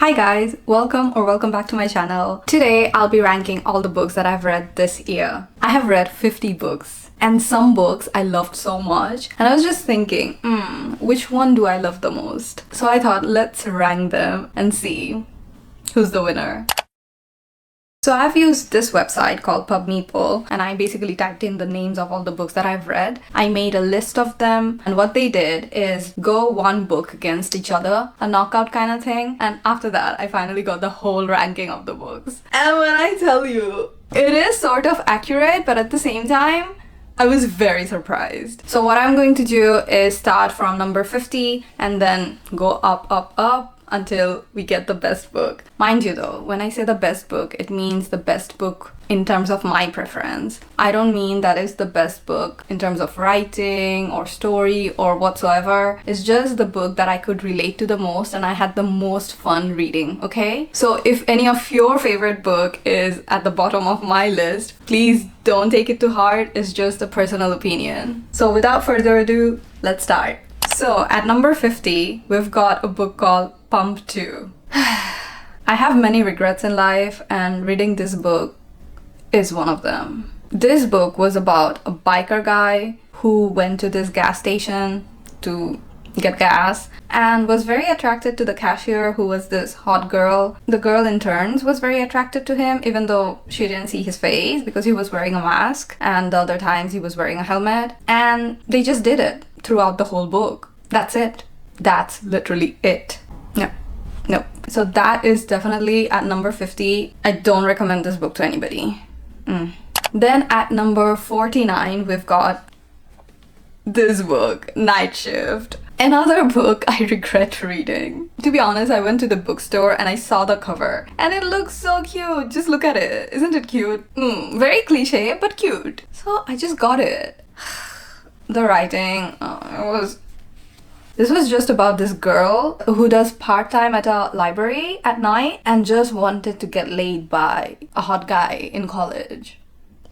Hi guys, welcome back to my channel. Today I'll be ranking all the books that I've read this year. I have read 50 books and some books I loved so much and I was just thinking, which one do I love the most? So I thought let's rank them and see who's the winner. So I've used this website called PubMeeple and I basically typed in the names of all the books that I've read. I made a list of them and what they did is go one book against each other, a knockout kind of thing, and after that I finally got the whole ranking of the books. And when I tell you, it is sort of accurate, but at the same time, I was very surprised. So what I'm going to do is start from number 50 and then go up until we get the best book. Mind you though, when I say the best book, it means the best book in terms of my preference. I don't mean that it's the best book in terms of writing or story or whatsoever. It's just the book that I could relate to the most and I had the most fun reading, okay? So if any of your favorite book is at the bottom of my list, please don't take it to heart. It's just a personal opinion. So without further ado, let's start. So at number 50, we've got a book called Pump 2. I have many regrets in life and reading this book is one of them. This book was about a biker guy who went to this gas station to get gas and was very attracted to the cashier who was this hot girl. The girl in turns was very attracted to him even though she didn't see his face because he was wearing a mask and the other times he was wearing a helmet, and they just did it throughout the whole book. That's it. That's literally it. No. So that is definitely at number 50. I don't recommend this book to anybody. Then at number 49, we've got this book, Night Shift. Another book I regret reading. To be honest, I went to the bookstore and I saw the cover and it looks so cute. Just look at it. Isn't it cute? Very cliche, but cute. So I just got it. The writing, this was just about this girl who does part-time at a library at night and just wanted to get laid by a hot guy in college.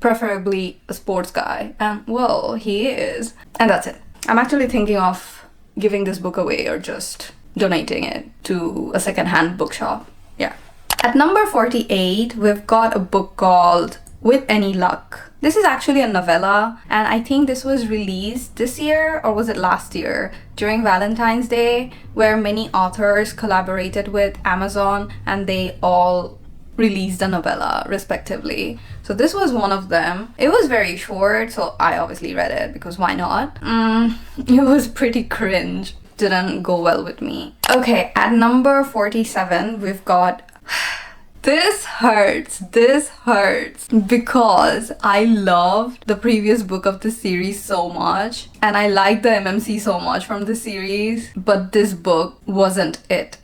Preferably a sports guy. And well, he is. And that's it. I'm actually thinking of giving this book away or just donating it to a second-hand bookshop. Yeah. At number 48, we've got a book called With Any Luck. This is actually a novella and I think this was released this year or was it last year during Valentine's Day, where many authors collaborated with Amazon and they all released a novella respectively. So this was one of them. It was very short, so I obviously read it because why not? It was pretty cringe. Didn't go well with me. Okay, at number 47, we've got This hurts because I loved the previous book of the series so much and I liked the MMC so much from the series, but this book wasn't it.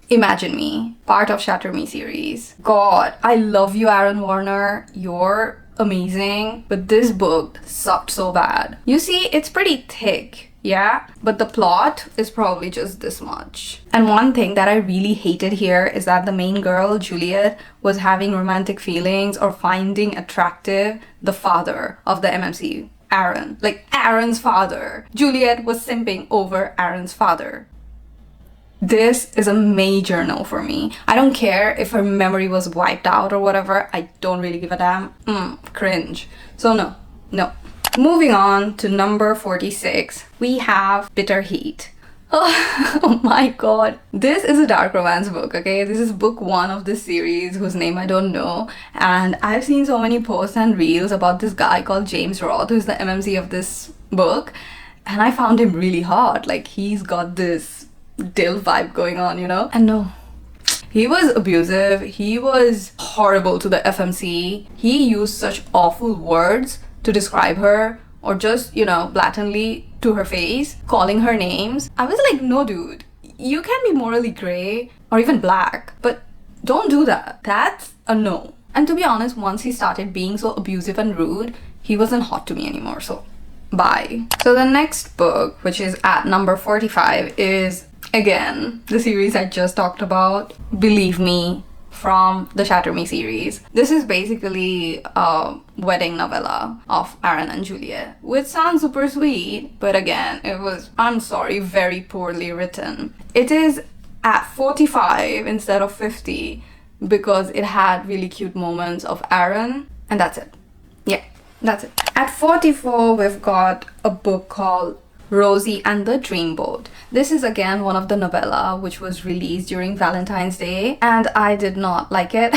Imagine Me, part of Shatter Me series. God, I love you, Aaron Warner. You're amazing, but this book sucked so bad. You see, it's pretty thick. Yeah, but the plot is probably just this much. And one thing that I really hated here is that the main girl, Juliet, was having romantic feelings or finding attractive the father of the MMC, Aaron. Like Aaron's father. Juliet was simping over Aaron's father. This is a major no for me. I don't care if her memory was wiped out or whatever. I don't really give a damn. Cringe. So no. Moving on to number 46, we have Bitter Heat. Oh my god. This is a dark romance book, okay? This is book 1 of this series whose name I don't know. And I've seen so many posts and reels about this guy called James Roth, who's the MMC of this book. And I found him really hot. Like, he's got this Dill vibe going on, you know? And no. He was abusive. He was horrible to the FMC. He used such awful words to describe her or just, blatantly to her face, calling her names. I was like, no dude, you can be morally gray or even black, but don't do that. That's a no. And to be honest, once he started being so abusive and rude, he wasn't hot to me anymore, so bye. So the next book, which is at number 45, is again the series I just talked about, Believe Me, from the Shatter Me series. This is basically a wedding novella of Aaron and Juliet, which sounds super sweet, but again, it was, I'm sorry, very poorly written. It is at 45 instead of 50 because it had really cute moments of Aaron, and that's it. Yeah, that's it. At 44, we've got a book called Rosie and the Dreamboat. This is again one of the novella which was released during Valentine's Day, and I did not like it.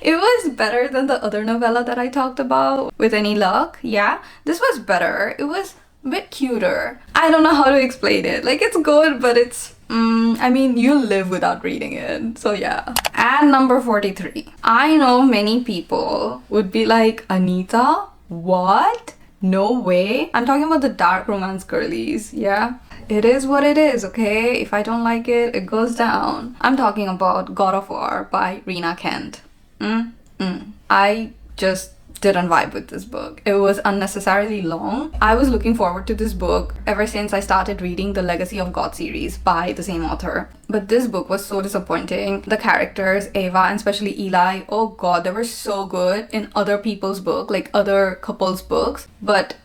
It was better than the other novella that I talked about, With Any Luck. Yeah, this was better. It was a bit cuter. I don't know how to explain it. Like, it's good, but it's I mean, you live without reading it. So yeah. At number 43, I know many people would be like, Anita, what? No way. I'm talking about the dark romance girlies. Yeah, it is what it is, okay? If I don't like it, it goes down. I'm talking about God of War by Rena Kent. I just didn't vibe with this book. It was unnecessarily long. I was looking forward to this book ever since I started reading the Legacy of God series by the same author. But this book was so disappointing. The characters, Ava and especially Eli, oh god, they were so good in other people's book, like other couples' books. But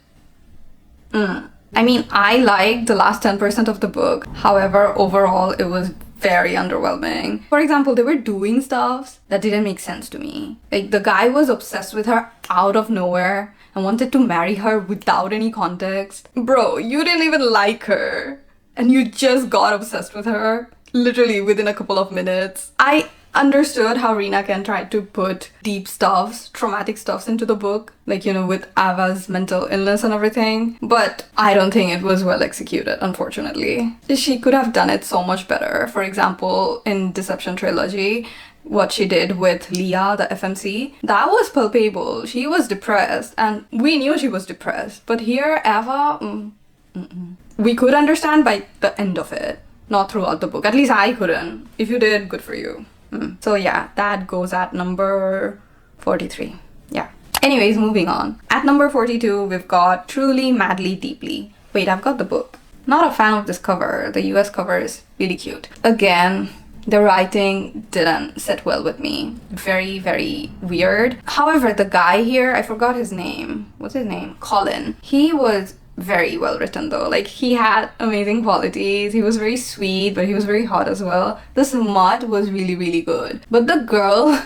I mean, I liked the last 10% of the book. However, overall, it was very underwhelming. For example, they were doing stuff that didn't make sense to me. Like, the guy was obsessed with her out of nowhere and wanted to marry her without any context. Bro, you didn't even like her and you just got obsessed with her literally within a couple of minutes. I understood how Rena Kent tried to put deep stuffs, traumatic stuffs into the book, like, you know, with Ava's mental illness and everything, but I don't think it was well executed, unfortunately. She could have done it so much better. For example, in Deception Trilogy, what she did with Leah, the FMC, that was palpable. She was depressed and we knew she was depressed, but here Ava, we could understand by the end of it, not throughout the book. At least I couldn't. If you did, good for you. So yeah, that goes at number 43. Yeah. Anyways, moving on. At number 42, we've got Truly, Madly, Deeply. Wait, I've got the book. Not a fan of this cover. The US cover is really cute. Again, the writing didn't sit well with me. Very, very weird. However, the guy here, I forgot his name. What's his name? Colin. He was very well written though. Like, he had amazing qualities. He was very sweet, but he was very hot as well. The smut was really, really good. But the girl,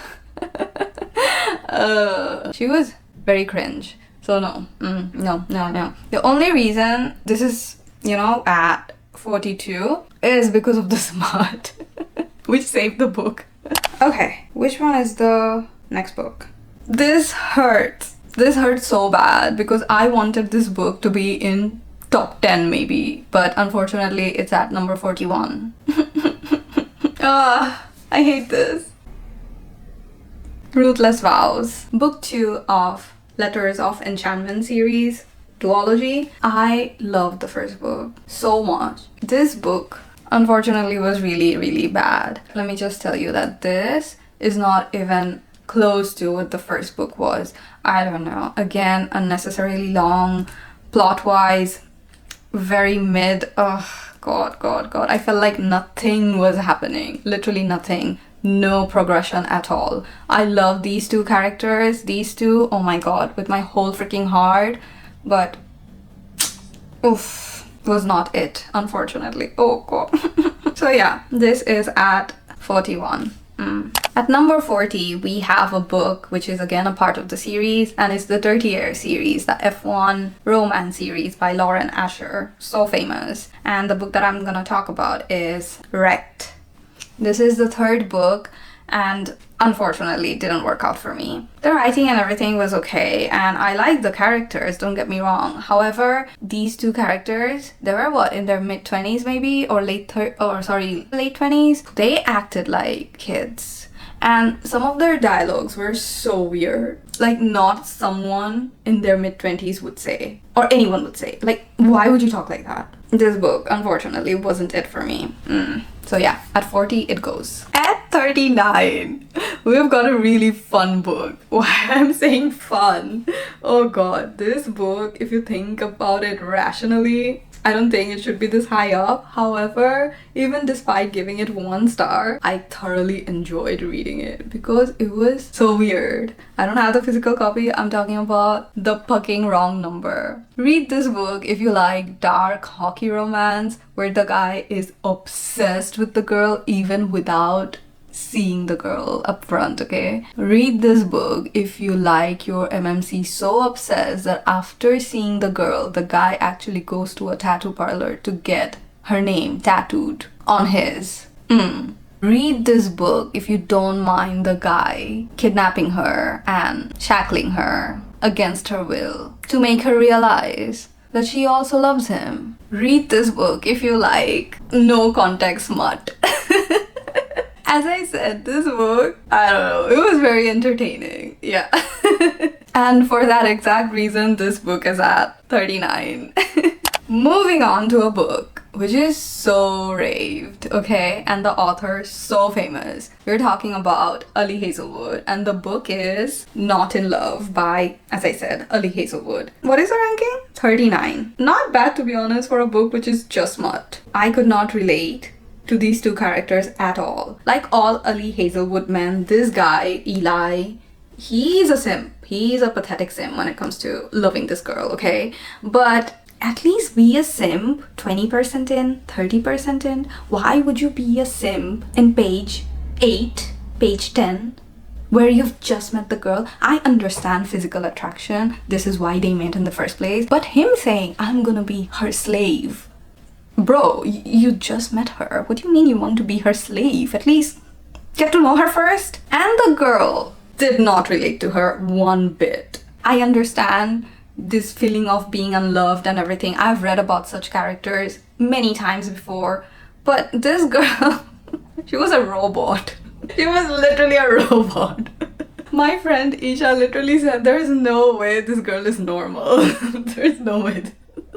she was very cringe. So no, no. The only reason this is, you know, at 42 is because of the smut, which saved the book. Okay, which one is the next book? This hurts. This hurt so bad because I wanted this book to be in top 10 maybe, but unfortunately it's at number 41. I hate this. Ruthless Vows. Book 2 of Letters of Enchantment series, duology. I loved the first book so much. This book unfortunately was really, really bad. Let me just tell you that this is not even close to what the first book was. I don't know. Again, unnecessarily long, plot-wise, very mid. Oh, God. I felt like nothing was happening. Literally nothing. No progression at all. I love these two characters. These two, oh my God, with my whole freaking heart. But, oof, was not it, unfortunately. Oh God. So yeah, this is at 41. At number 40, we have a book which is again a part of the series, and it's the 30 Year series, the F1 romance series by Lauren Asher. So famous. And the book that I'm gonna talk about is Wrecked. This is the third book, and unfortunately it didn't work out for me. The writing and everything was okay, and I liked the characters, don't get me wrong. However, these two characters, they were what, in their mid-20s maybe, or late 20s? They acted like kids. And some of their dialogues were so weird. Like, not someone in their mid-20s would say, or anyone would say. Like, why would you talk like that? This book, unfortunately, wasn't it for me. So yeah, at 40 it goes. At 39, we've got a really fun book. Why I'm saying fun? Oh God, this book, if you think about it rationally, I don't think it should be this high up. However, even despite giving it 1 star, I thoroughly enjoyed reading it because it was so weird. I don't have the physical copy. I'm talking about The Fucking Wrong Number. Read this book if you like dark hockey romance where the guy is obsessed with the girl even without seeing the girl up front, okay? Read this book if you like your MMC so obsessed that after seeing the girl, the guy actually goes to a tattoo parlor to get her name tattooed on his. Read this book if you don't mind the guy kidnapping her and shackling her against her will to make her realize that she also loves him. Read this book if you like no context smut. As I said, this book, I don't know, it was very entertaining. Yeah. And for that exact reason, this book is at 39. Moving on to a book which is so raved, okay? And the author so famous. We're talking about Ali Hazelwood, and the book is Not in Love by, as I said, Ali Hazelwood. What is the ranking? 39. Not bad, to be honest, for a book which is just smut. I could not relate to these 2 characters at all. Like all Ali Hazelwood men, this guy, Eli, he's a simp. He's a pathetic simp when it comes to loving this girl, okay? But at least be a simp 20% in, 30% in. Why would you be a simp in page 8, page 10, where you've just met the girl? I understand physical attraction. This is why they met in the first place. But him saying, I'm gonna be her slave. Bro, you just met her. What do you mean you want to be her slave? At least get to know her first. And the girl did not relate to her one bit. I understand this feeling of being unloved and everything. I've read about such characters many times before. But this girl, she was a robot. She was literally a robot. My friend Isha literally said, there's no way this girl is normal. There's no way.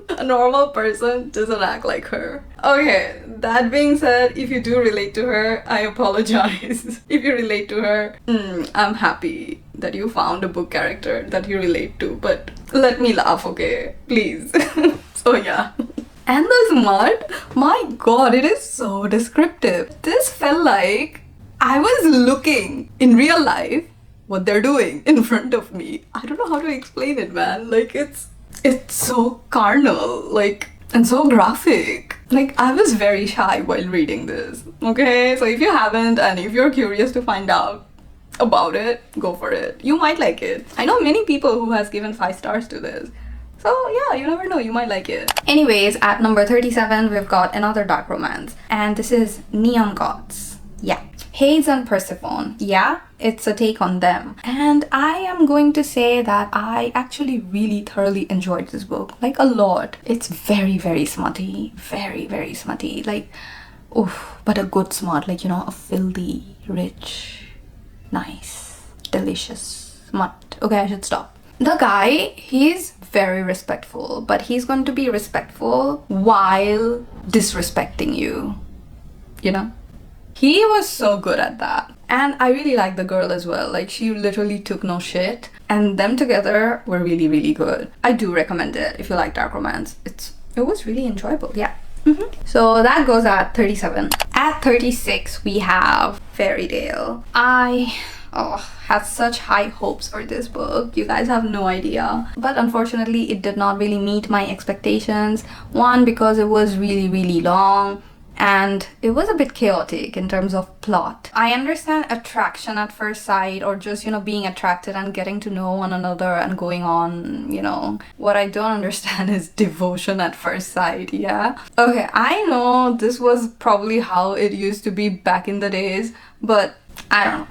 A normal person doesn't act like her. Okay, that being said, if you do relate to her, I apologize. If you relate to her, I'm happy that you found a book character that you relate to, but let me laugh, okay? Please. So yeah. And the smut, my god, it is so descriptive. This felt like I was looking in real life what they're doing in front of me. I don't know how to explain it, man. Like, it's so carnal, like, and so graphic. Like, I was very shy while reading this, okay? So if you haven't, and if you're curious to find out about it, go for it. You might like it. I know many people who has given 5 stars to this. So yeah, you never know, you might like it. Anyways, at number 37, we've got another dark romance. And this is Neon Gods. Yeah. Hades and Persephone. Yeah, it's a take on them. And I am going to say that I actually really thoroughly enjoyed this book. Like, a lot. It's very, very smutty. Very, very smutty. Like, oof, but a good smut. Like, you know, a filthy, rich, nice, delicious smut. Okay, I should stop. The guy, he's very respectful, but he's going to be respectful while disrespecting you. You know? He was so good at that. And I really like the girl as well. Like, she literally took no shit. And them together were really, really good. I do recommend it if you like dark romance. It was really enjoyable, yeah. So that goes at 37. At 36, we have Fairy Tale. I had such high hopes for this book. You guys have no idea. But unfortunately, it did not really meet my expectations. One, because it was really, really long. And it was a bit chaotic in terms of plot. I understand attraction at first sight, or just, you know, being attracted and getting to know one another and going on, you know. What I don't understand is devotion at first sight, yeah? Okay, I know this was probably how it used to be back in the days, but I don't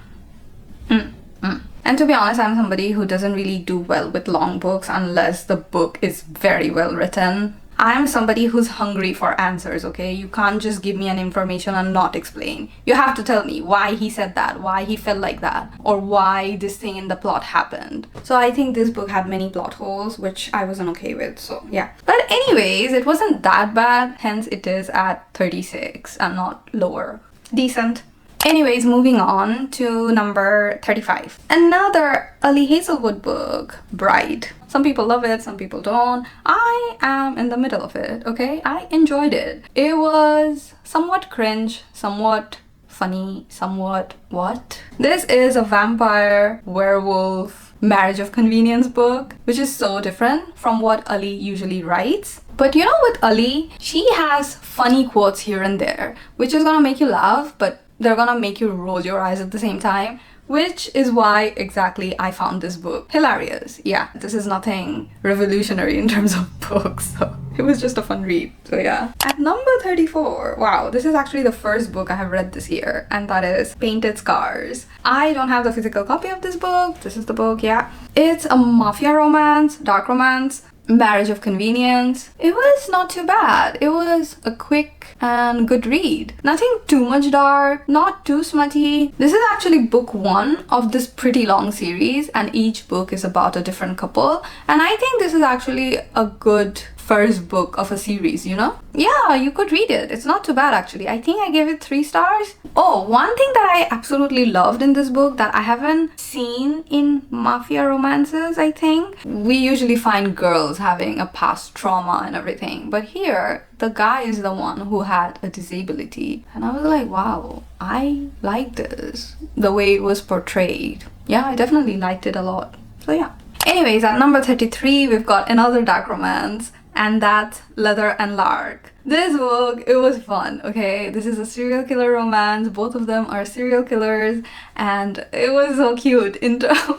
know. And to be honest, I'm somebody who doesn't really do well with long books unless the book is very well written. I'm somebody who's hungry for answers, okay? You can't just give me an information and not explain. You have to tell me why he said that, why he felt like that, or why this thing in the plot happened. So I think this book had many plot holes, which I wasn't okay with, so yeah. But anyways, it wasn't that bad, hence it is at 36 and not lower. Decent. Anyways, moving on to number 35. Another Ali Hazelwood book, Bride. Some people love it, some people don't. I am in the middle of it, okay? I enjoyed it. It was somewhat cringe, somewhat funny, somewhat what? This is a vampire, werewolf, marriage of convenience book, which is so different from what Ali usually writes. But you know, with Ali, she has funny quotes here and there, which is gonna make you laugh, but they're gonna make you roll your eyes at the same time, which is why exactly I found this book hilarious. Yeah, this is nothing revolutionary in terms of books, so it was just a fun read. So yeah. At number 34, wow, this is actually the first book I have read this year, and that is Painted Scars. I don't have the physical copy of this book. This is the book, yeah. It's a mafia romance, dark romance, marriage of convenience. It was not too bad. It was a quick and good read. Nothing too much dark, not too smutty. This is actually book 1 of this pretty long series, and each book is about a different couple, and I think this is actually a good first book of a series, you know? Yeah, you could read it. It's not too bad actually. I think I gave it 3 stars. Oh, one thing that I absolutely loved in this book that I haven't seen in mafia romances, I think. We usually find girls having a past trauma and everything, but here the guy is the one who had a disability, and I was like, wow, I like this, the way it was portrayed. Yeah, I definitely liked it a lot. So yeah. Anyways, at number 33, we've got another dark romance, and that's Leather and Lark. This book, it was fun, okay? This is a serial killer romance. Both of them are serial killers, and it was so cute.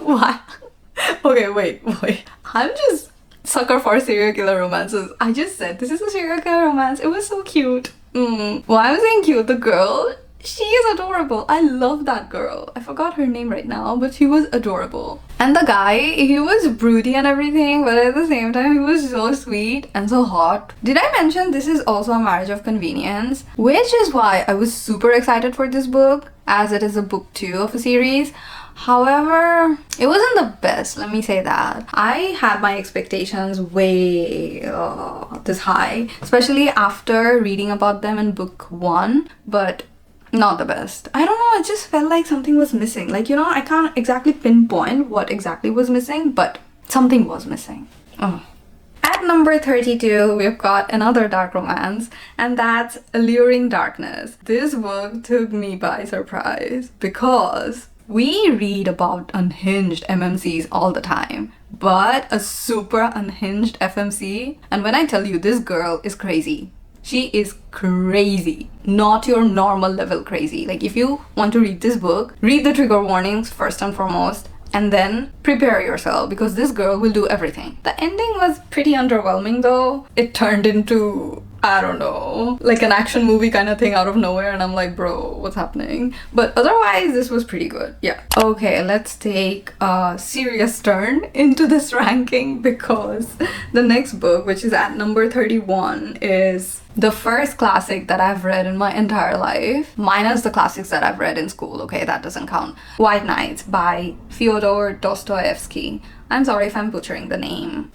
What? Okay, wait. I'm just sucker for serial killer romances. I just said this is a serial killer romance. It was so cute. Why I'm saying cute? The girl, she is adorable. I love that girl. I forgot her name right now, but she was adorable. And the guy, he was broody and everything, but at the same time, he was so sweet and so hot. Did I mention this is also a marriage of convenience? Which is why I was super excited for this book, as it is a book 2 of a series. However, it wasn't the best, let me say that. I had my expectations way this high, especially after reading about them in book 1, but not the best. I don't know, it just felt like something was missing. Like, you know, I can't exactly pinpoint what exactly was missing, but something was missing. At number 32, we've got another dark romance, and that's Alluring Darkness. This book took me by surprise because we read about unhinged MMCs all the time, but a super unhinged FMC, and when I tell you, this girl is crazy. She is crazy. Not your normal level crazy. Like, if you want to read this book, read the trigger warnings first and foremost, and then prepare yourself, because this girl will do everything. The ending was pretty underwhelming though. It turned into, I don't know, like an action movie kind of thing out of nowhere, and I'm like, bro, what's happening? But otherwise, this was pretty good. Yeah. Okay, let's take a serious turn into this ranking, because the next book, which is at number 31, is the first classic that I've read in my entire life, minus the classics that I've read in school, okay, that doesn't count. White Nights by Fyodor Dostoevsky. I'm sorry if I'm butchering the name.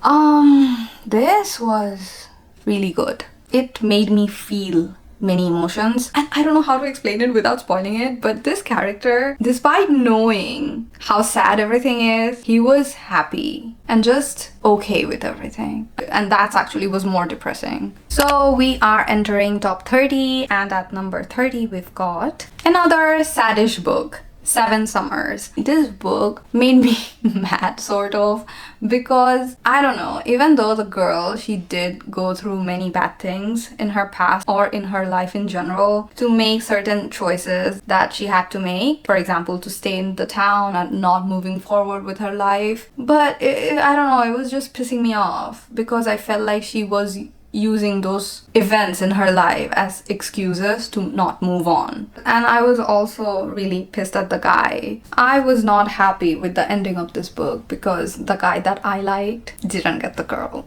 This was really good. It made me feel many emotions, and I don't know how to explain it without spoiling it, but this character, despite knowing how sad everything is, he was happy and just okay with everything, and that's actually was more depressing. So we are entering top 30, and at number 30 we've got another saddish book, 7 Summers. This book made me mad, sort of, because I don't know, even though the girl, she did go through many bad things in her past or in her life in general to make certain choices that she had to make, for example, to stay in the town and not moving forward with her life. But I don't know, it was just pissing me off because I felt like she was using those events in her life as excuses to not move on. And I was also really pissed at the guy. I was not happy with the ending of this book because the guy that I liked didn't get the girl.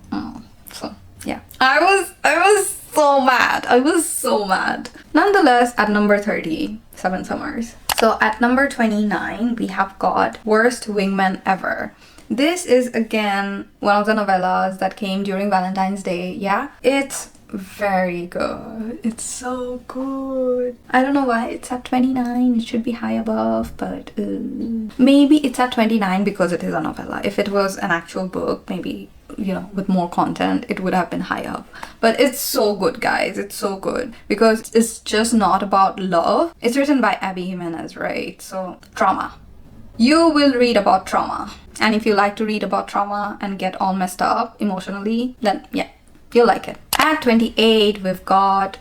So yeah, I was so mad. I was so mad. Nonetheless, at number 30, 7 Summers. So at number 29, we have got Worst Wingman Ever. This is again one of the novellas that came during Valentine's Day. Yeah, it's very good. It's so good. I don't know why it's at 29. It should be high above, but maybe it's at 29 because it is a novella. If it was an actual book, maybe, you know, with more content, it would have been high up. But it's so good, guys. It's so good because it's just not about love. It's written by Abby Jimenez, right? So trauma. You will read about trauma. And if you like to read about trauma and get all messed up emotionally, then yeah, you'll like it. At 28, we've got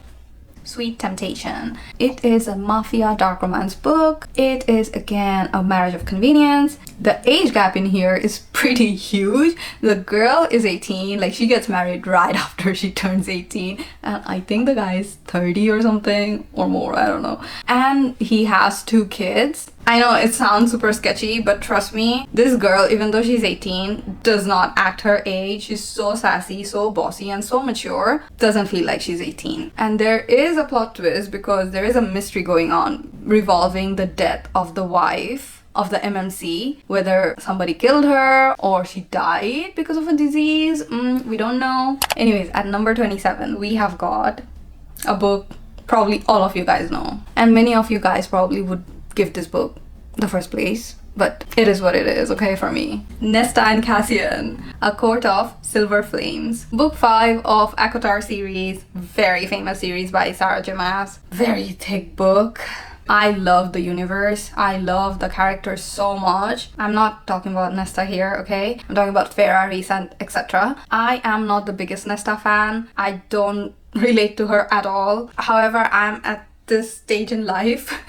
Sweet Temptation. It is a mafia dark romance book. It is again a marriage of convenience. The age gap in here is pretty huge. The girl is 18, like she gets married right after she turns 18, and I think the guy is 30 or something or more, I don't know. And he has 2 kids. I know it sounds super sketchy, but trust me, this girl, even though she's 18, does not act her age. She's so sassy, so bossy, and so mature. Doesn't feel like she's 18. And there is a plot twist because there is a mystery going on revolving the death of the wife of the MMC, whether somebody killed her or she died because of a disease. We don't know. Anyways, at number 27, we have got a book probably all of you guys know, and many of you guys probably would give this book the first place, but it is what it is, okay, for me. Nesta and Cassian, A Court of Silver Flames. Book 5 of Akotar series, very famous series by Sarah J. Maas. Very thick book. I love the universe. I love the characters so much. I'm not talking about Nesta here, okay? I'm talking about Ferraris and etc. I am not the biggest Nesta fan. I don't relate to her at all. However, I'm at this stage in life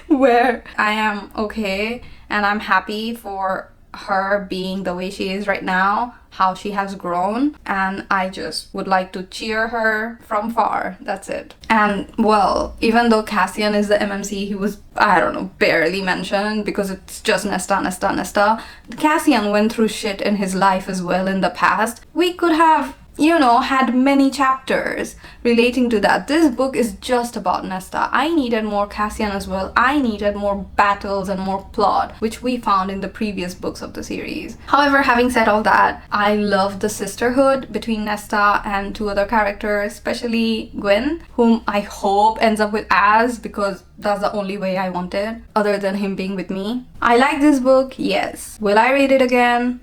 where I am okay and I'm happy for her being the way she is right now, how she has grown, and I just would like to cheer her from far. That's it. And well, even though Cassian is the MMC, he was, I don't know, barely mentioned because it's just Nesta. Cassian went through shit in his life as well in the past. We could have, you know, had many chapters relating to that. This book is just about Nesta. I needed more Cassian as well. I needed more battles and more plot, which we found in the previous books of the series. However, having said all that, I love the sisterhood between Nesta and 2 other characters, especially Gwen, whom I hope ends up with Az, because that's the only way I want it, other than him being with me. I like this book, yes. Will I read it again?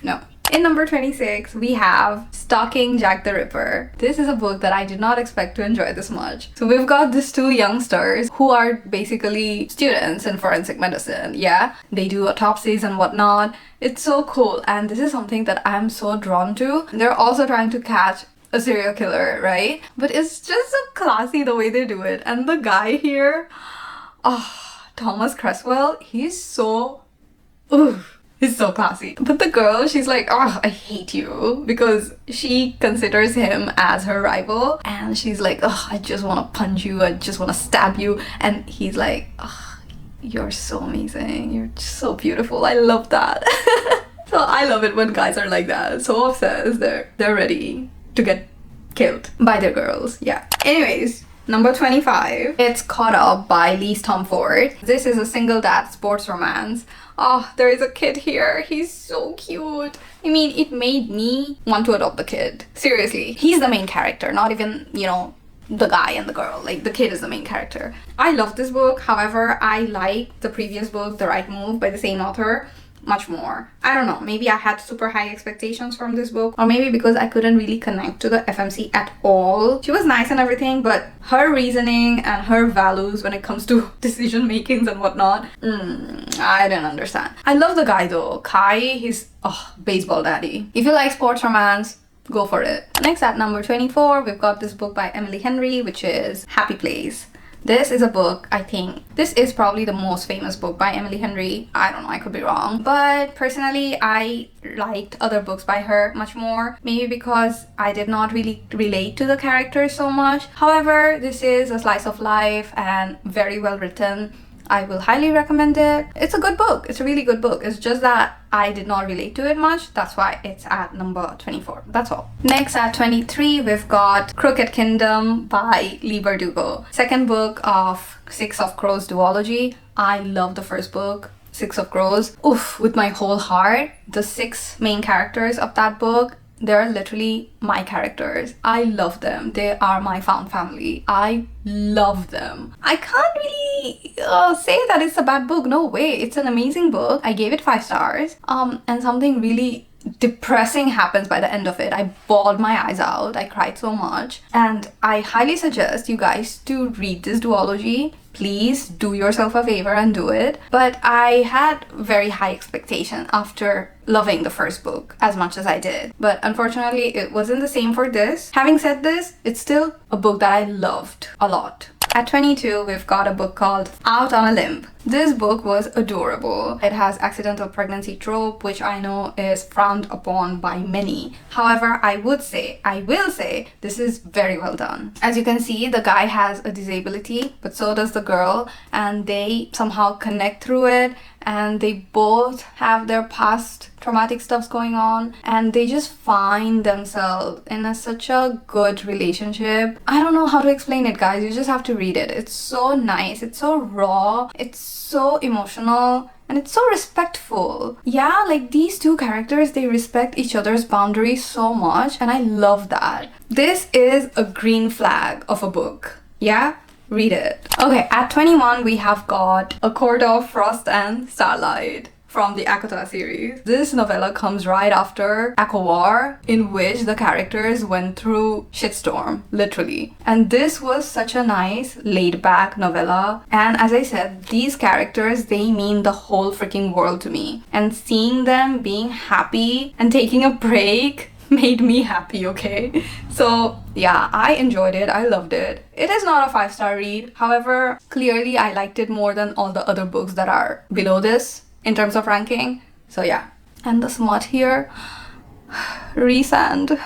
No. In number 26, we have Stalking Jack the Ripper. This is a book that I did not expect to enjoy this much. So we've got these 2 youngsters who are basically students in forensic medicine. Yeah, they do autopsies and whatnot. It's so cool, and this is something that I'm so drawn to. They're also trying to catch a serial killer, right? But it's just so classy the way they do it. And the guy here, Thomas Cresswell, he's so... He's so classy. But the girl, she's like, oh, I hate you, because she considers him as her rival, and she's like, oh, I just want to punch you, I just want to stab you, and he's like, oh, you're so amazing, you're just so beautiful, I love that. So I love it when guys are like that, so obsessed, they're ready to get killed by their girls. Yeah. Anyways, number 25, it's Caught Up by Lee Stomford. This is a single dad sports romance. Oh, there is a kid here. He's so cute. I mean, it made me want to adopt the kid. Seriously. He's the main character, not even, you know, the guy and the girl. Like, the kid is the main character. I love this book. However, I like the previous book, The Right Move, by the same author, much more. I don't know, maybe I had super high expectations from this book, or maybe because I couldn't really connect to the FMC at all. She was nice and everything, but her reasoning and her values when it comes to decision makings and whatnot, I didn't understand. I love the guy though. Kai, he's baseball daddy. If you like sports romance, go for it. Next, at number 24, we've got this book by Emily Henry, which is Happy Place. This is a book, I think, this is probably the most famous book by Emily Henry. I don't know, I could be wrong. But personally, I liked other books by her much more. Maybe because I did not really relate to the characters so much. However, this is a slice of life and very well written. I will highly recommend it. It's a good book. It's a really good book. It's just that I did not relate to it much. That's why it's at number 24. That's all. Next, at 23, we've got Crooked Kingdom by Lee Bardugo. Second book of Six of Crows duology. I love the first book, Six of Crows. Oof, with my whole heart. The 6 main characters of that book, They're literally my characters. I love them. They are my found family. I love them. I can't really say that it's a bad book. No way. It's an amazing book. I gave it 5 stars. And something really depressing happens by the end of it. I bawled my eyes out. I cried so much. And I highly suggest you guys to read this duology. Please do yourself a favor and do it. But I had very high expectation after loving the first book as much as I did. But unfortunately, it wasn't the same for this. Having said this, it's still a book that I loved a lot. At 22, we've got a book called Out on a Limb. This book was adorable. It has accidental pregnancy trope, which I know is frowned upon by many. However, I will say, this is very well done. As you can see, the guy has a disability, but so does the girl, and they somehow connect through it, and they both have their past traumatic stuffs going on, and they just find themselves in such a good relationship. I don't know how to explain it, guys. You just have to read it. It's so nice. It's so raw. It's so emotional. And it's so respectful. Yeah, like these two characters, they respect each other's boundaries so much, and I love that. This is a green flag of a book. Yeah? Read it. Okay, at 21, we have got A Court of Frost and Starlight from the Akota series. This novella comes right after ACOWAR, in which the characters went through shitstorm, literally. And this was such a nice, laid-back novella. And as I said, these characters, they mean the whole freaking world to me. And seeing them being happy and taking a break made me happy, okay? So yeah, I enjoyed it. I loved it. It is not a 5-star read. However, clearly I liked it more than all the other books that are below this in terms of ranking. So yeah. And the smut here, resand.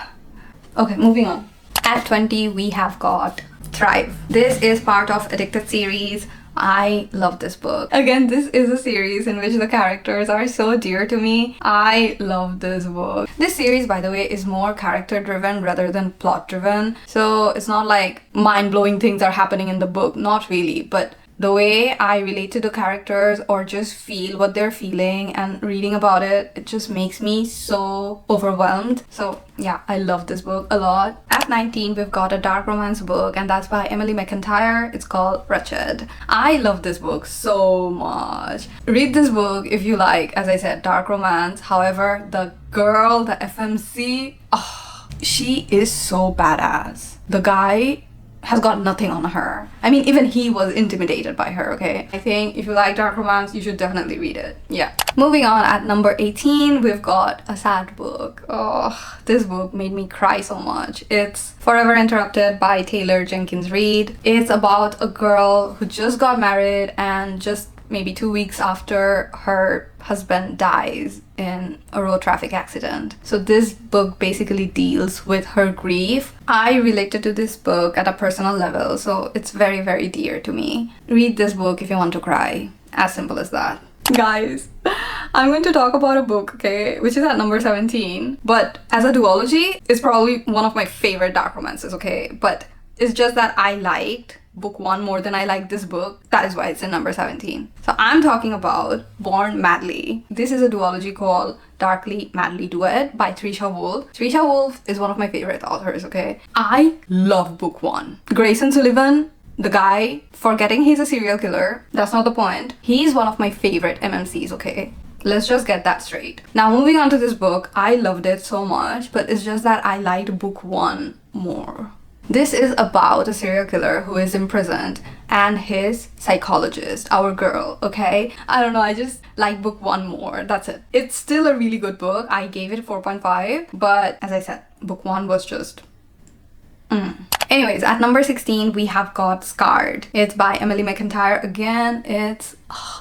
Okay, moving on. At 20, we have got Thrive. This is part of Addicted series. I love this book. Again, this is a series in which the characters are so dear to me. I love this book. This series, by the way, is more character driven rather than plot driven. So it's not like mind-blowing things are happening in the book. Not really, but the way I relate to the characters or just feel what they're feeling and reading about it, it just makes me so overwhelmed. So yeah, I love this book a lot. At 19, we've got a dark romance book, and that's by Emily McIntyre. It's called Wretched. I love this book so much. Read this book if you like, as I said, dark romance. However, the girl, the FMC, oh, she is so badass. The guy has got nothing on her. I mean, even he was intimidated by her, okay? I think if you like dark romance, you should definitely read it. Yeah. Moving on, at number 18, we've got a sad book. Oh, this book made me cry so much. It's Forever Interrupted by Taylor Jenkins Reid. It's about a girl who just got married, and just maybe 2 weeks after, her husband dies in a road traffic accident. So this book basically deals with her grief. I related to this book at a personal level, so it's very, very dear to me. Read this book if you want to cry. As simple as that. Guys, I'm going to talk about a book, okay, which is at number 17. But as a duology, it's probably one of my favorite dark romances, okay? But it's just that I liked book 1 more than I like this book. That is why it's in number 17. So I'm talking about Born Madly. This is a duology called Darkly Madly Duet by Trisha Wolfe. Trisha Wolfe is one of my favorite authors, okay? I love book 1. Grayson Sullivan, the guy, forgetting he's a serial killer, that's not the point. He's one of my favorite MMCs, okay? Let's just get that straight. Now, moving on to this book, I loved it so much, but it's just that I liked book 1 more. This is about a serial killer who is imprisoned and his psychologist, our girl, okay? I don't know, I just like book 1 more, that's it. It's still a really good book. I gave it 4.5, but as I said, book 1 was just... Anyways, at number 16, we have got Scarred. It's by Emily McIntyre. Again, it's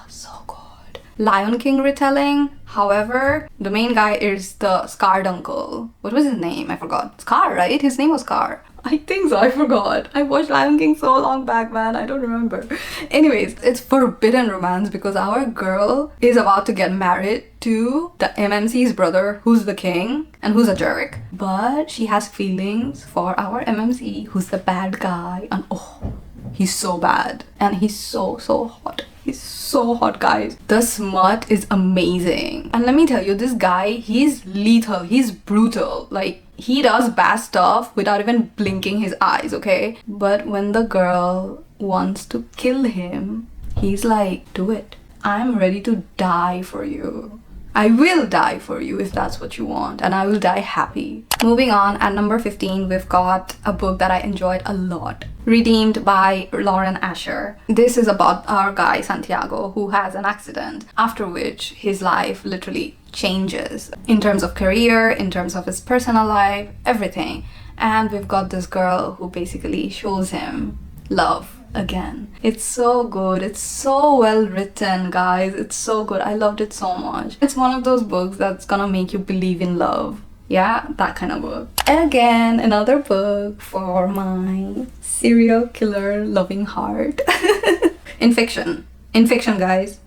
so good. Lion King retelling. However, the main guy is the scarred uncle. What was his name? I forgot. Scar, right? His name was Scar. I think so, I forgot. I watched Lion King so long back, man. I don't remember. Anyways, it's forbidden romance because our girl is about to get married to the MMC's brother, who's the king and who's a jerk. But she has feelings for our MMC, who's the bad guy. And oh, he's so bad. And he's so hot. He's so hot, guys. The smut is amazing. And let me tell you, this guy, he's lethal. He's brutal. Like, he does bad stuff without even blinking his eyes, okay? But when the girl wants to kill him, he's like, do it. I'm ready to die for you. I will die for you if that's what you want, and I will die happy. Moving on, at number 15, we've got a book that I enjoyed a lot. Redeemed by Lauren Asher. This is about our guy Santiago, who has an accident, after which his life literally changes in terms of career, in terms of his personal life, everything. And we've got this girl who basically shows him love again. It's so good. It's so well written, guys. It's so good. I loved it so much. It's one of those books that's gonna make you believe in love. Yeah, that kind of book. And again, another book for my serial killer loving heart. In fiction, guys.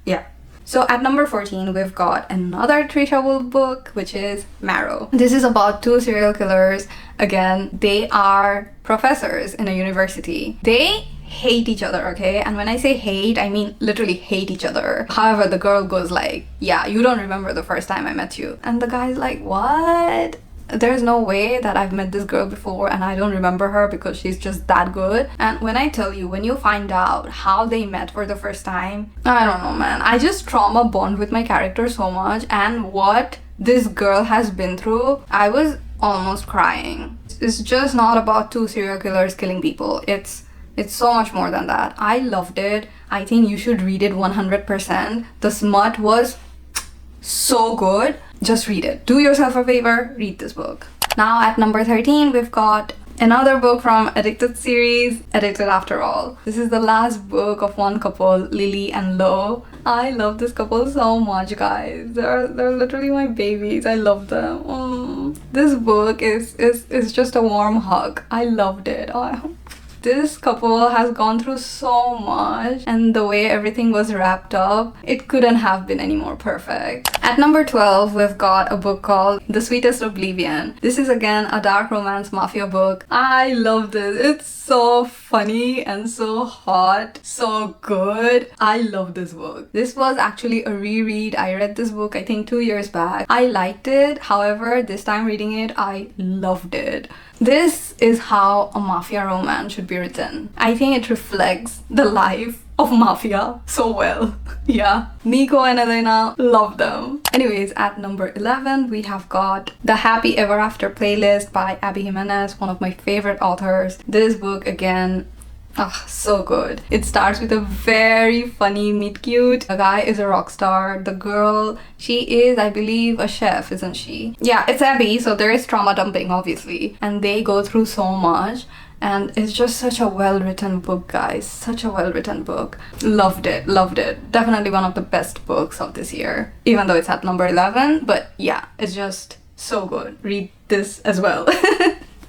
Yeah. So at number 14, we've got another Trisha Wolfe book, which is Marrow. This is about two serial killers. Again, they are professors in a university. They hate each other, okay? And when I say hate, I mean literally hate each other. However, the girl goes like, yeah, you don't remember the first time I met you. And the guy's like, what? There's no way that I've met this girl before and I don't remember her because she's just that good. And when I tell you, when you find out how they met for the first time, I don't know, man. I just trauma bond with my character so much, and what this girl has been through, I was almost crying. It's just not about two serial killers killing people. It's so much more than that. I loved it. I think you should read it 100%. The smut was so good. Just read it. Do yourself a favor, read this book. Now at number 13, we've got another book from Addicted series, Addicted After All. This is the last book of one couple, Lily and Lo. I love this couple so much, guys. They're literally my babies. I love them. This book is just a warm hug. I loved it. This couple has gone through so much, and the way everything was wrapped up, it couldn't have been any more perfect. At number 12, we've got a book called The Sweetest Oblivion. This is again a dark romance mafia book. I love this. It's so funny and so hot, so good. I love this book. This was actually a reread. I read this book I think 2 years back. I liked it. However, this time reading it, I loved it. This is how a mafia romance should be written. I think it reflects the life of mafia so well. Yeah, Nico and Elena, love them. Anyways, at number 11, we have got The Happy Ever After Playlist by Abby Jimenez, one of my favorite authors. This book again, so good. It starts with a very funny meet cute. The guy is a rock star. The girl, she is, I believe, a chef, isn't she? Yeah, it's Abby, so there is trauma dumping, obviously. And they go through so much. And it's just such a well-written book, guys. Such a well-written book. Loved it, loved it. Definitely one of the best books of this year. Even though it's at number 11. But yeah, it's just so good. Read this as well.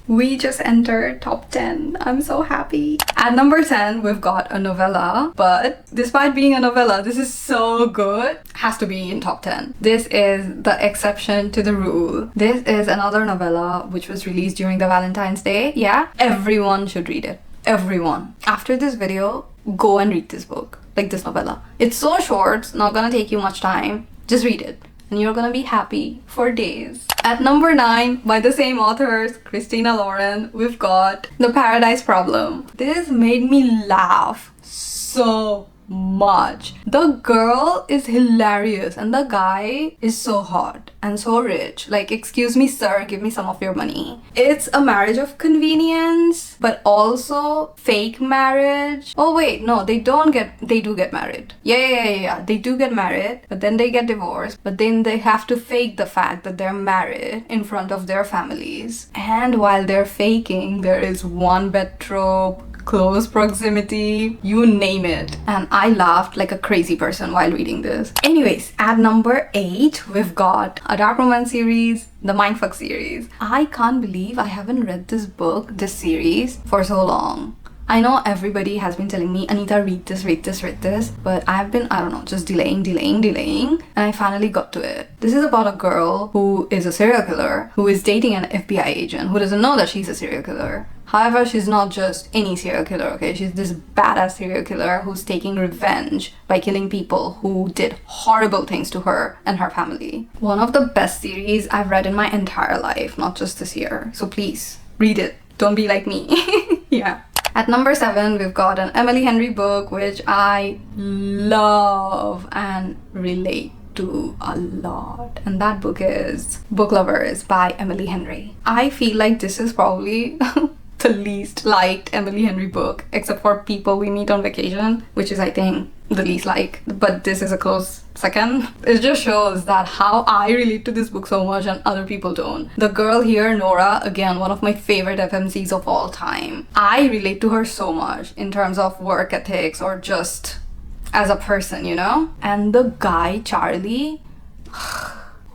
We just entered top 10. I'm so happy. At number 10, we've got a novella. But despite being a novella, this is so good. Has to be in top 10. This is The Exception to the Rule. This is another novella which was released during the Valentine's Day. Yeah, everyone should read it. Everyone. After this video, go and read this book. Like this novella. It's so short. It's not gonna take you much time. Just read it. And you're gonna be happy for days. At number 9, by the same authors, Christina Lauren, we've got The Paradise Problem. This made me laugh so much. The girl is hilarious and the guy is so hot and so rich. Like, excuse me, sir, give me some of your money. It's a marriage of convenience, but also fake marriage. Oh wait, no, they do get married. Yeah. They do get married, but then they get divorced. But then they have to fake the fact that they're married in front of their families. And while they're faking, there is one bed trope, close proximity, you name it. And I laughed like a crazy person while reading this. Anyways, at number 8, we've got a dark romance series, the Mindfuck series. I can't believe I haven't read this book, this series, for so long. I know everybody has been telling me, Anita, read this, but I've been, I don't know, just delaying, and I finally got to it. This is about a girl who is a serial killer, who is dating an FBI agent, who doesn't know that she's a serial killer. However, she's not just any serial killer, okay? She's this badass serial killer who's taking revenge by killing people who did horrible things to her and her family. One of the best series I've read in my entire life, not just this year. So please, read it. Don't be like me. Yeah. At number 7, we've got an Emily Henry book, which I love and relate to a lot. And that book is Book Lovers by Emily Henry. I feel like this is probably the least liked Emily Henry book, except for People We Meet on Vacation, which is, I think, the least liked, but this is a close second. It just shows that how I relate to this book so much and other people don't. The girl here, Nora, again, one of my favorite FMCs of all time. I relate to her so much in terms of work ethics or just as a person, you know? And the guy, Charlie,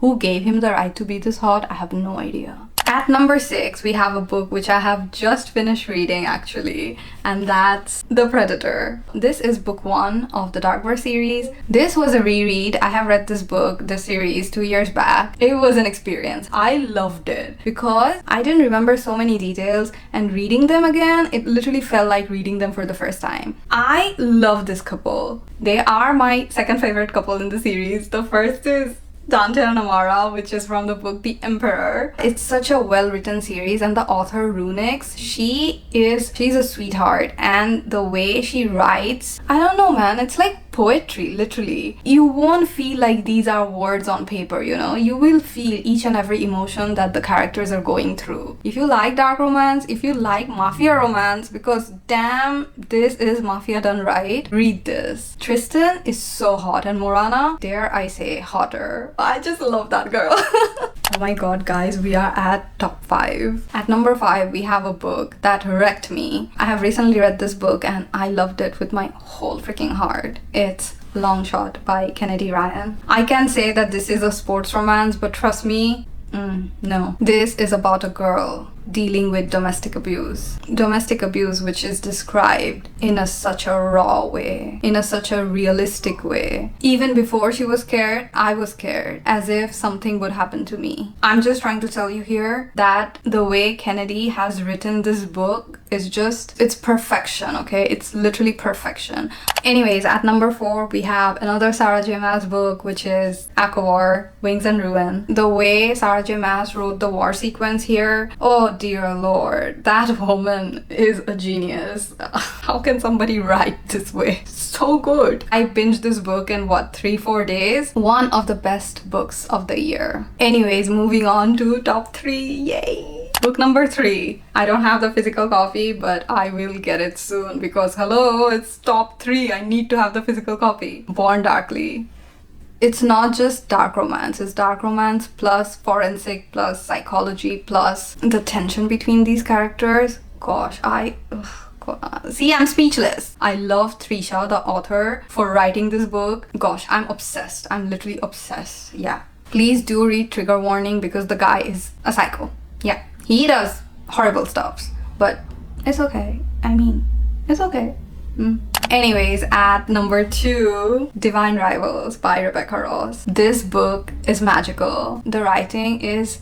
who gave him the right to be this hot, I have no idea. At number 6, we have a book which I have just finished reading actually, and that's The Predator. This is book 1 of the Dark series. This was a reread. I have read this book, the series, 2 years back. It was an experience. I loved it because I didn't remember so many details, and reading them again, it literally felt like reading them for the first time. I love this couple. They are my second favorite couple in the series. The first is Dante and Amara, which is from the book The Emperor. It's such a well-written series, and the author Runix, she's a sweetheart, and the way she writes, I don't know, man, it's like poetry, literally. You won't feel like these are words on paper, you know? You will feel each and every emotion that the characters are going through. If you like dark romance, if you like mafia romance, because damn, this is mafia done right, read this. Tristan is so hot, and Morana, dare I say, hotter. I just love that girl. Oh my god, guys, we are at top 5. At number 5, we have a book that wrecked me. I have recently read this book and I loved it with my whole freaking heart. It's Long Shot by Kennedy Ryan. I can say that this is a sports romance, but trust me, no. This is about a girl dealing with domestic abuse. Domestic abuse which is described in such a raw way, in such a realistic way. Even before she was scared, I was scared, as if something would happen to me. I'm just trying to tell you here that the way Kennedy has written this book is just, it's perfection, okay? It's literally perfection. Anyways, at number 4, we have another Sarah J Maas book, which is ACOWAR, Wings and Ruin. The way Sarah J Maas wrote the war sequence here, oh dear lord, that woman is a genius. How can somebody write this way? So good. I binged this book in what, 3-4 days? One of the best books of the year. Anyways, moving on to top 3. Yay! Book number 3. I don't have the physical copy, but I will get it soon because hello, it's top 3. I need to have the physical copy. Born Darkly. It's not just dark romance, it's dark romance plus forensic plus psychology plus the tension between these characters. Gosh, see, I'm speechless. I love Trisha, the author, for writing this book. Gosh, I'm obsessed. I'm literally obsessed. Yeah. Please do read Trigger Warning because the guy is a psycho. Yeah. He does horrible stuff, but it's okay. I mean, it's okay. Anyways, at number 2, Divine Rivals by Rebecca Ross. This book is magical. The writing is,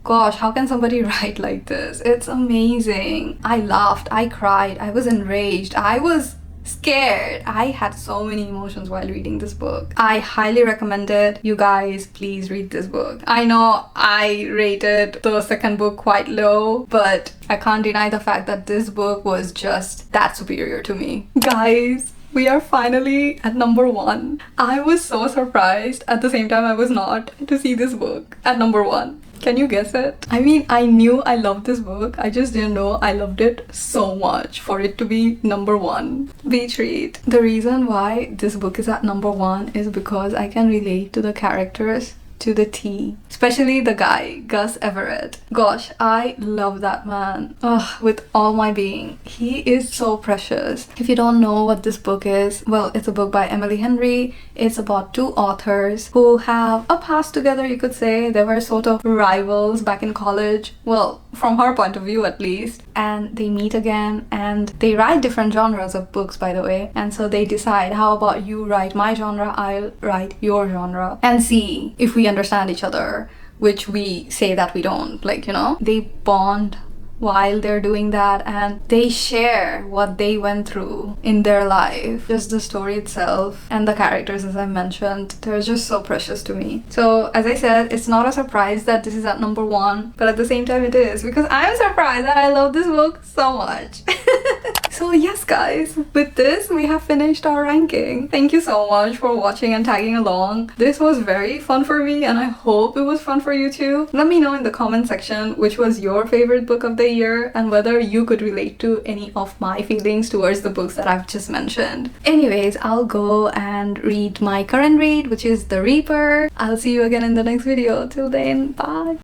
gosh, how can somebody write like this? It's amazing. I laughed, I cried, I was enraged, I was scared. I had so many emotions while reading this book. I highly recommend it. You guys, please read this book. I know I rated the second book quite low, but I can't deny the fact that this book was just that superior to me. Guys, we are finally at number 1. I was so surprised, at the same time I was not, to see this book at number 1. Can you guess it? I mean, I knew I loved this book. I just didn't know I loved it so much for it to be number 1. Beach read. The reason why this book is at number 1 is because I can relate to the characters to the T. Especially the guy, Gus Everett. Gosh, I love that man. Ugh, with all my being. He is so precious. If you don't know what this book is, well, it's a book by Emily Henry. It's about 2 authors who have a past together, you could say. They were sort of rivals back in college. Well, from her point of view at least. And they meet again and they write different genres of books, by the way. And so they decide, how about you write my genre, I'll write your genre. And see if we understand each other, which we say that we don't, like, you know. They bond while they're doing that, and they share what they went through in their life. Just the story itself and the characters, as I mentioned, they're just so precious to me. So as I said, it's not a surprise that this is at number 1, but at the same time it is, because I'm surprised that I love this book so much. So yes guys, with this we have finished our ranking. Thank you so much for watching and tagging along. This was very fun for me and I hope it was fun for you too. Let me know in the comment section which was your favorite book of the year and whether you could relate to any of my feelings towards the books that I've just mentioned. Anyways, I'll go and read my current read, which is The Reaper. I'll see you again in the next video. Till then, bye!